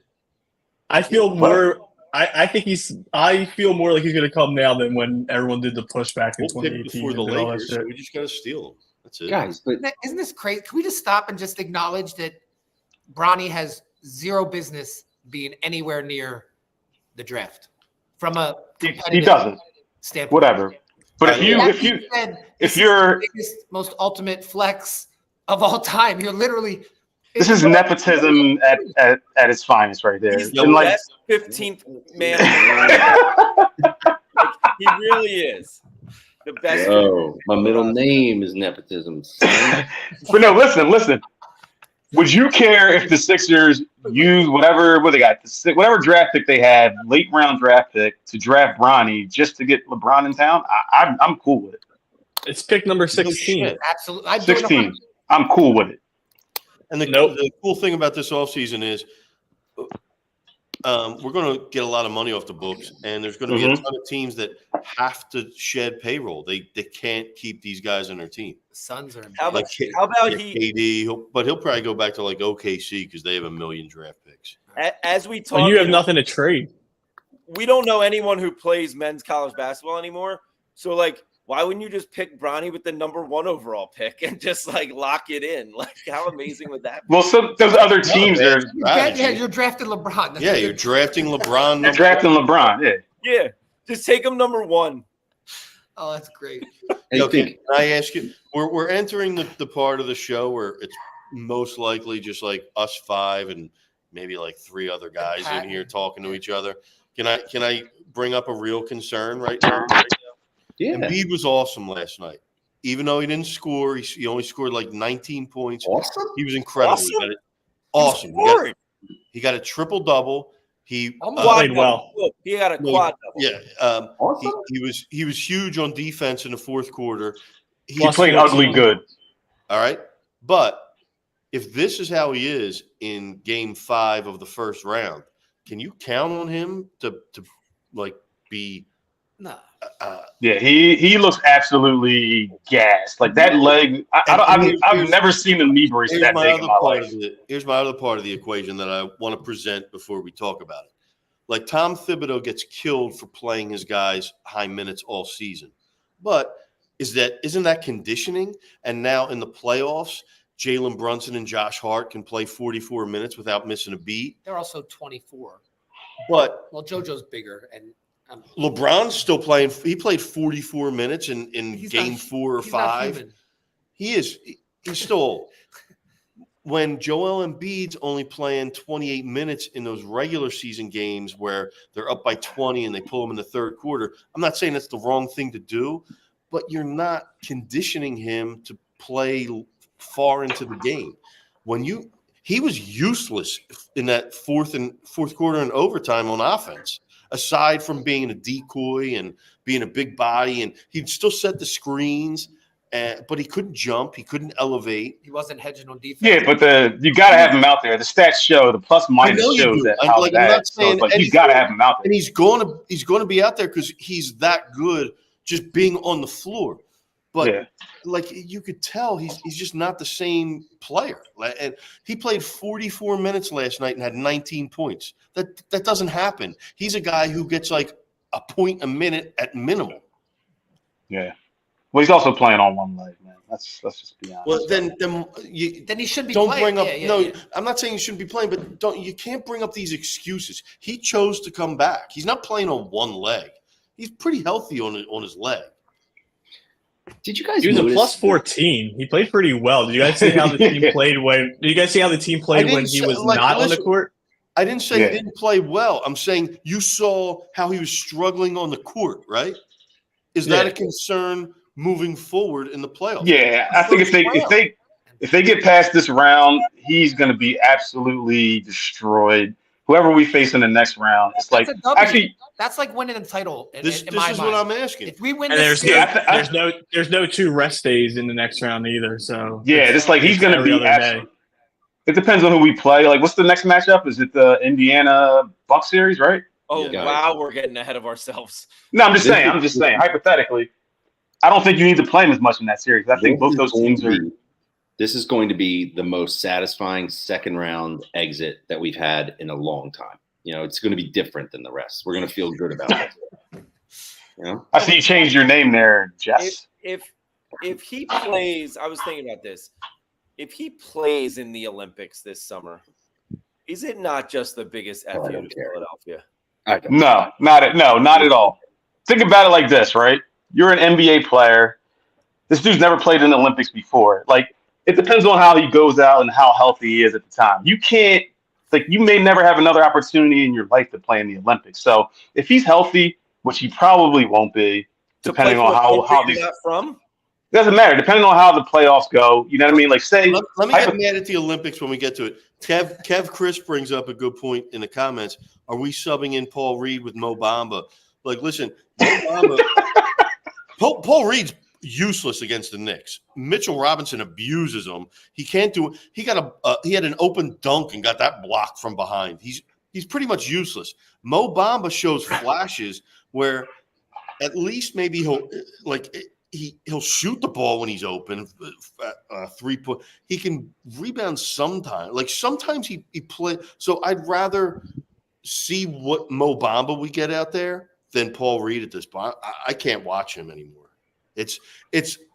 I feel more. I think I feel more like he's going to come now than when everyone did the pushback in We'll pick 2018. before the and did all that Lakers, so shit. we just got to steal them. That's it. Guys, but Isn't this crazy? Can we just stop and just acknowledge that Bronny has zero business being anywhere near the draft from a He competitive doesn't. standpoint? Whatever. But That being said, if this you're, is the biggest, most ultimate flex of all time, you're literally. this is nepotism at its finest right there. He's the And like, best 15th man. He really is the best. oh, my middle name is nepotism. son. but no, listen. Would you care if the Sixers use what they got, whatever draft pick they had, late round draft pick to draft Bronny just to get LeBron in town? I'm cool with it. It's pick number 16. shit. Absolutely. I do it 16. I'm cool with it. And the Nope. cool thing about this offseason is we're going to get a lot of money off the books, and there's going to be a ton of teams that have to shed payroll. They can't keep these guys on their team. The Suns are. How about, Like, how about Yeah, he? KD, but he'll probably go back to like OKC because they have a million draft picks. As we talk, And you have nothing to trade. we don't know anyone who plays men's college basketball anymore. So, like, why wouldn't you just pick Bronny with the number 1 overall pick and just like lock it in? Like, how amazing would that be? Well, so those other teams are You're drafting LeBron. That's Yeah, what you're drafting LeBron. they're drafting LeBron. Yeah. Yeah, just take him number 1. Oh, that's great. And Okay, think, can I ask you? We're entering the part of the show where it's most likely just like us 5 and maybe like 3 other guys in here talking to each other. Can I bring up a real concern right now? yeah, Embiid was awesome last night. Even though he didn't score, he only scored like 19 points. awesome. He was incredible. Awesome? Awesome. He got a triple double. He Played well. He got a quad double. yeah. Awesome. He was huge on defense in the fourth quarter. He played ugly good. All right, but if this is how he is in Game 5 of the first round, can you count on him to like be? No. Yeah, he looks absolutely gassed. Like that leg, I've never seen a knee brace that big in my life. Here's my other part of the equation that I want to present before we talk about it. Like Tom Thibodeau gets killed for playing his guys high minutes all season, but isn't that conditioning? And now in the playoffs, Jalen Brunson and Josh Hart can play 44 minutes without missing a beat. They're also 24. But JoJo's bigger and. LeBron's still playing. He played 44 minutes in Game 4 or 5. He's still. When Joel Embiid's only playing 28 minutes in those regular season games where they're up by 20 and they pull him in the third quarter, I'm not saying that's the wrong thing to do, but you're not conditioning him to play far into the game. He was useless in that fourth quarter and overtime on offense. Aside from being a decoy and being a big body, and he'd still set the screens, but he couldn't jump. He couldn't elevate. He wasn't hedging on defense. Yeah, but you got to have him out there. The stats show, the plus minus shows that how bad. So you got to have him out there. And he's going to be out there because he's that good just being on the floor. But like you could tell, he's just not the same player. And he played 44 minutes last night and had 19 points. That doesn't happen. He's a guy who gets like a point a minute at minimum. Yeah. Well, he's also playing on one leg, man. Let's just be honest. Well, then he should be. Don't playing. bring up. I'm not saying you shouldn't be playing, but you can't bring up these excuses. He chose to come back. He's not playing on one leg. He's pretty healthy on his leg. Did you guys? He was a plus 14. He played pretty well. Did you guys see how the team played when? Did you guys see how the team played when he was not on the court? I didn't say he didn't play well. I'm saying you saw how he was struggling on the court, right? Is that a concern moving forward in the playoffs? Yeah, I think if they get past this round, he's going to be absolutely destroyed. Whoever we face in the next round, it's like actually that's like winning a title. This is what I'm asking. If we win, there's no 2 rest days in the next round either. So it's like he's going to be. It depends on who we play. Like, what's the next matchup? Is it the Indiana Bucks series, right? Oh, wow, we're getting ahead of ourselves. No, I'm just saying. Hypothetically, I don't think you need to play him as much in that series. I think both those teams are. This is going to be the most satisfying second round exit that we've had in a long time. It's going to be different than the rest. We're going to feel good about it. I see you changed your name there, Jess. If he plays, I was thinking about this. If he plays in the Olympics this summer, is it not just the biggest FU to Philadelphia? No, not at all. Think about it like this, right? You're an NBA player. This dude's never played in the Olympics before. Like, it depends on how he goes out and how healthy he is at the time. You can't, you may never have another opportunity in your life to play in the Olympics. So if he's healthy, which he probably won't be, depending on how these from. Doesn't matter. Depending on how the playoffs go, you know what I mean? Like, say, let me get mad at the Olympics when we get to it. Kev Chris brings up a good point in the comments. Are we subbing in Paul Reed with Mo Bamba? Like, listen, Mo Bamba, Paul Reed's useless against the Knicks. Mitchell Robinson abuses him. He can't do it. He had an open dunk and got that blocked from behind. He's pretty much useless. Mo Bamba shows flashes where at least maybe he'll shoot the ball when he's open, 3-point. He can rebound sometimes. Like sometimes he play. So I'd rather see what Mo Bamba we get out there than Paul Reed at this point. I can't watch him anymore. It's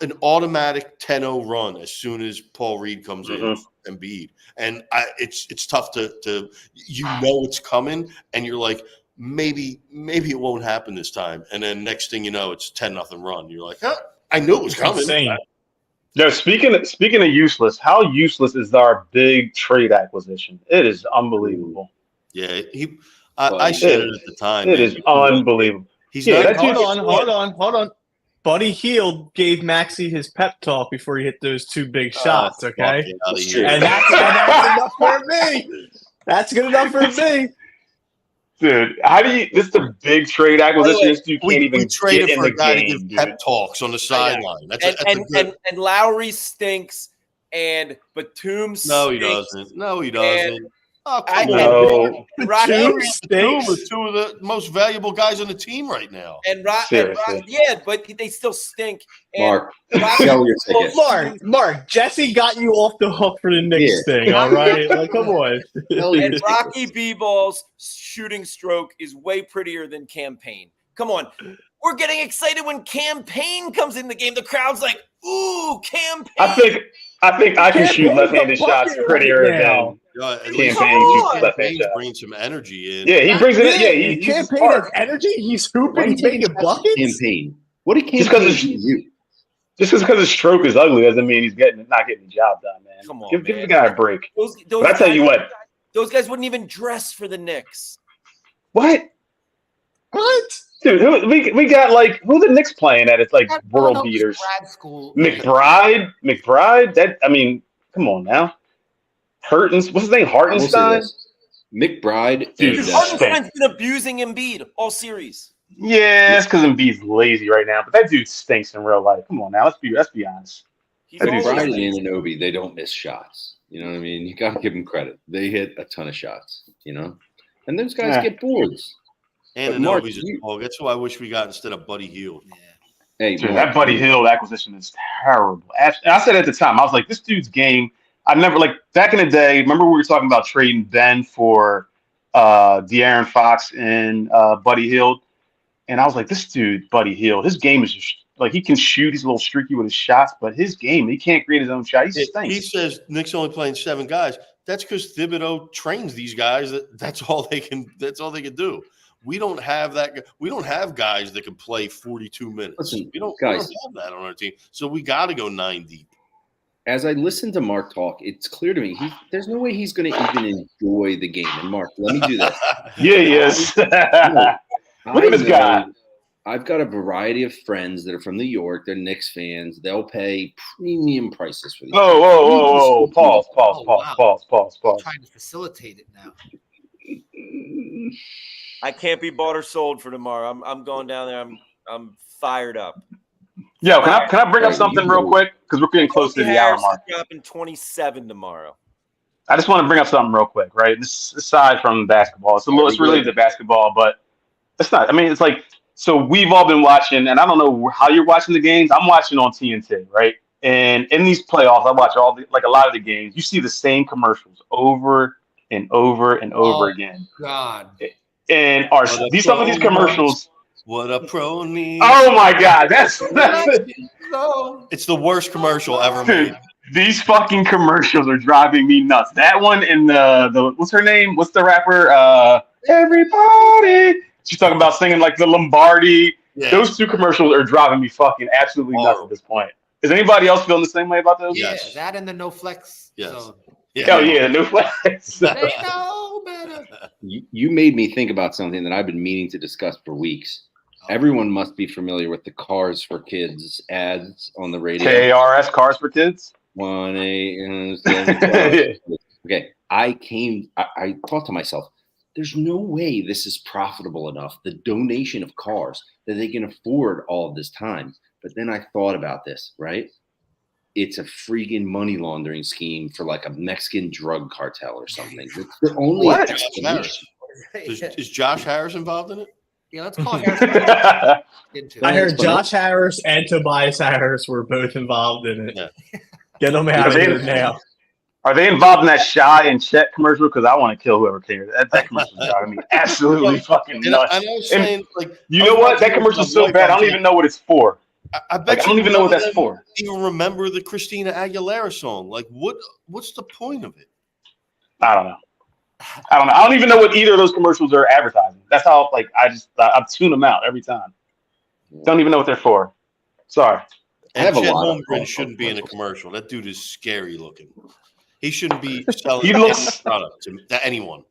an automatic 10-0 run as soon as Paul Reed comes in and Embiid. And it's tough to it's coming and you're like, maybe it won't happen this time. And then next thing you know, it's 10-0 run. You're like, I knew it was coming. Insane. No, speaking of useless, how useless is our big trade acquisition? It is unbelievable. Yeah, I said it at the time. It is unbelievable. Hold on. Buddy Hield gave Maxey his pep talk before he hit those 2 big shots, okay? And that's enough for me. That's good enough for me. Dude, this is the big trade acquisition. You can't even traded get for in a guy game, to give pep talks on the sideline. And Lowry stinks. and Batum. No, he stinks. doesn't. No, he doesn't. Oh, I come can't. on. Rocky Batum stinks. are two of the most valuable guys on the team right now. and Seriously. yeah, but they still stink. And Mark, Rocky- sell your ticket. Mark, Jesse got you off the hook for the Knicks Yeah. thing, all right? Like, come on. Sell your and ticket. Rocky B-Ball's shooting stroke is way prettier than Campaign. Come on. We're getting excited when Campaign comes in the game. The crowd's like, ooh, Campaign. I think I can shoot left-handed shots prettier than At least Campaign shoots left-handed Campaign's shots. bringing some energy in. Yeah, he brings it in. Yeah, he's Campaign smart. has energy. He's hooping. Why He's do you making take buckets. Campaign? What did Just Campaign 'cause do to you? Just because his stroke is ugly doesn't mean he's not getting the job done, man. Come on, give man. the guy a break. Those But I tell you what. those guys wouldn't even dress for the Knicks. What? What? Dude, we got like who the Knicks playing at? It's like That world Bono's beaters. grad school. McBride. That I mean, come on now. What's his name? I will say Hartenstein. this. McBride Dude, and Hartenstein's been abusing Embiid all series. Yeah, it's because Embiid's lazy right now. But that dude stinks in real life. Come on now, let's be honest. He's That dude's always- McBride and Anunoby, they don't miss shots. You know what I mean? You got to give them credit. They hit a ton of shots, you know? And those guys Yeah. get boards. And But Mark, Anobi's a dog. That's who I wish we got instead of Buddy Hield. Hey, Dude, Mark, that Buddy Hield acquisition is terrible. And I said at the time, I was like, this dude's game. I never like back in the day. Remember we were talking about trading Ben for De'Aaron Fox and Buddy Hield, and I was like, this dude, Buddy Hield, his game is just like he can shoot. He's a little streaky with his shots, but his game, he can't create his own shot. He stinks. He says Knicks only playing 7 guys. That's because Thibodeau trains these guys. That's all they can. That's all they can do. We don't have that. We don't have guys that can play 42 minutes. Listen, we don't guys. have that on our team. So we got to go 9 deep. as I listen to Mark talk, it's clear to me there's no way he's going to even enjoy the game. And Mark, let me do that. Yeah, he is. Look at this guy. I've got a variety of friends that are from New York. They're Knicks fans. They'll pay premium prices for these. Whoa. Pause. Trying to facilitate it now. I can't be bought or sold for tomorrow. I'm going down there. I'm fired up. Yo, can I bring up something real quick? Because we're getting close to the hour mark. Dropping 27 tomorrow. I just want to bring up something real quick, right? This aside from basketball, it's related to basketball, but it's not. I mean, it's like, so we've all been watching, and I don't know how you're watching the games. I'm watching on TNT, right? And in these playoffs, I watch a lot of the games. You see the same commercials over and over and over again. God. And some of these commercials. What a pro needs. Oh my God, that's It's the worst commercial ever made. These fucking commercials are driving me nuts. That one and the what's her name? What's the rapper? Everybody. She's talking about singing like the Lombardi. Yeah. Those two commercials are driving me fucking absolutely nuts at this point. Is anybody else feeling the same way about those? Yeah, that and the no flex. Yes. So. Yeah. Oh yeah, no flex. They know better. You made me think about something that I've been meaning to discuss for weeks. Everyone must be familiar with the Cars for Kids ads on the radio. KRS, Cars for Kids. 1-8. Okay, I thought to myself, there's no way this is profitable enough, the donation of cars, that they can afford all of this time. But then I thought about this, right? It's a freaking money laundering scheme for like a Mexican drug cartel or something. It's the only explanation. Is Josh Harris involved in it? Yeah, let's call Harris. I heard Josh Harris and Tobias Harris were both involved in it. Yeah. Get them out of here now. Are they involved in that Shy and Chet commercial? Because I want to kill whoever cares. That commercial is driving me absolutely fucking nuts. And I was saying, you know what? That commercial's so bad. I don't even know what it's for. I bet I don't even know what that's for. Even remember the Christina Aguilera song? Like, what's the point of it? I don't know. I don't even know what either of those commercials are advertising. That's how I tune them out every time. Don't even know what they're for. Sorry. And Chet Holmgren shouldn't be in a commercial. That dude is scary looking. He shouldn't be selling any product to anyone.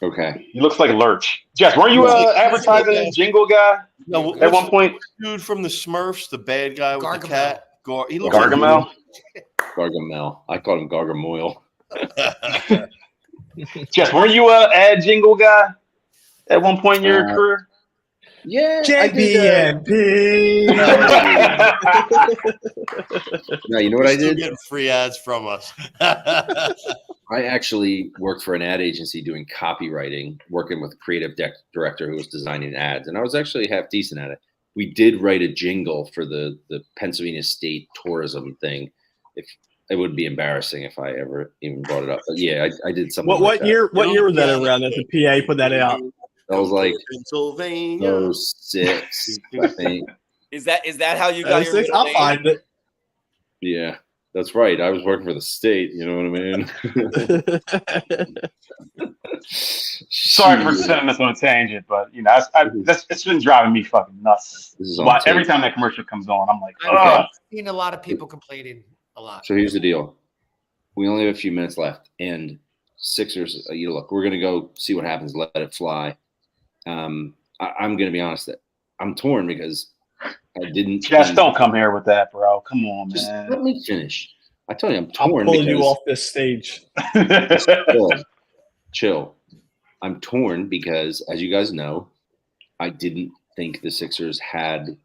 Okay. He looks like Lurch. Jess, weren't you advertising a jingle guy? No, at one point. Dude from the Smurfs, the bad guy with Gargamel. the cat. He looks Gargamel. Gargamel. I called him Gargamoil. Jess, weren't you ad jingle guy at one point in your career? Yeah, JBMP. No, you know what I Still did? getting free ads from us. I actually worked for an ad agency doing copywriting, working with a creative director who was designing ads, and I was actually half decent at it. We did write a jingle for the Pennsylvania State tourism thing. If it would be embarrassing if I ever even brought it up, but yeah, I did something. What year? What year was that around that the PA put that out? That was like Pennsylvania. 06, I think. Is that how you got your middle I'll name? find it. Yeah, that's right. I was working for the state. You know what I mean? Sorry for sending us on a tangent, but it's been driving me fucking nuts. But every time that commercial comes on, I'm like, I've seen a lot of people complaining a lot. So here's the deal: we only have a few minutes left, and Sixers. Look, we're gonna go see what happens. Let it fly. I'm gonna be honest that I'm torn because I didn't. Just don't come here with that, bro. Come on, just man. let me finish. I tell you, I'm I'm torn. pulling you off this stage. Chill. I'm torn because, as you guys know, I didn't think the Sixers had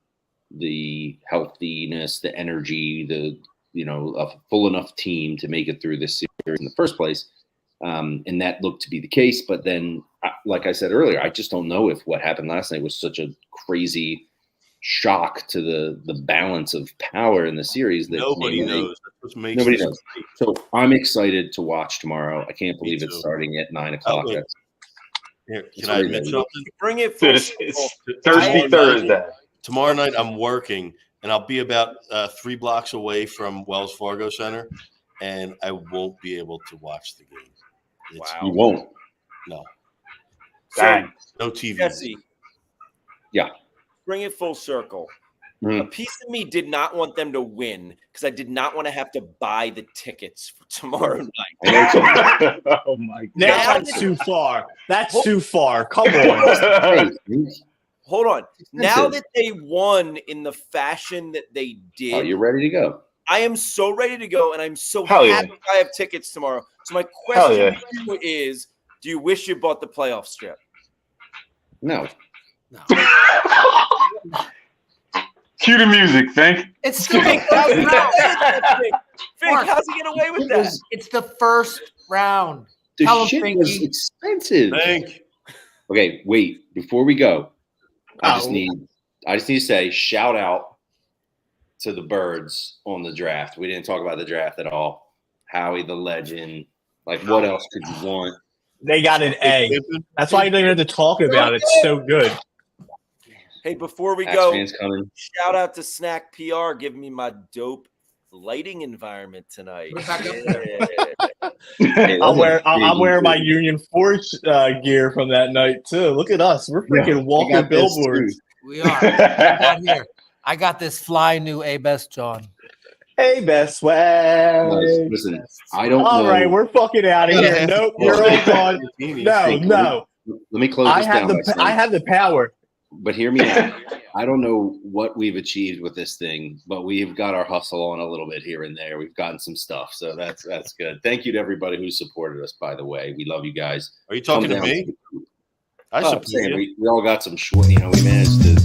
the healthiness, the energy, a full enough team to make it through this series in the first place. And that looked to be the case. But then, like I said earlier, I just don't know if what happened last night was such a crazy shock to the balance of power in the series that Nobody knows. That's what makes nobody knows. So I'm excited to watch tomorrow. I can't believe it's too. starting at 9 o'clock. Here, can I admit something? Bring it Dude, full it's circle. Thursday, Thursday. Tomorrow night I'm working, and I'll be about 3 blocks away from Wells Fargo Center, and I won't be able to watch the game. You won't. No. Dang. No TV. Jesse. Yeah. Bring it full circle. Mhm. A piece of me did not want them to win because I did not want to have to buy the tickets for tomorrow night. Oh my god. That's too far. That's too far. Come on. Hold on. Now that they won in the fashion that they did, Oh, you're ready to go. I am so ready to go, and I'm so Hell yeah. happy I have tickets tomorrow. So my question to you is, do you wish you bought the playoff strip? No. Cue the music, think. It's still Fink, how's he get away with that? Fink, how's he get away with that? It's the first round. The Tell him, shit was Finky. expensive. Thank. Okay, wait. Before we go, I just Oh. need to say shout out to the birds on the draft. We didn't talk about the draft at all. Howie the legend. Like, what else could you want? They got an A. That's why you don't even have to talk about it. It's so good. Hey, before we Axe go, fans coming. shout out to Snack PR giving me my dope lighting environment tonight. Put it back up Yeah. Hey, I'm that's wearing my Union Forge gear from that night too. Look at us. We're freaking walking billboards. We are. I got this fly new A-Best, John. Hey, best way. Nice. Listen, I don't know. All right, we're fucking out of here. Nope, you're all gone. No. Let me close I this have down. I have the power. But hear me out. I don't know what we've achieved with this thing, but we've got our hustle on a little bit here and there. We've gotten some stuff, so that's good. Thank you to everybody who supported us. By the way, we love you guys. Are you talking to me? I support you. We all got some short. We managed to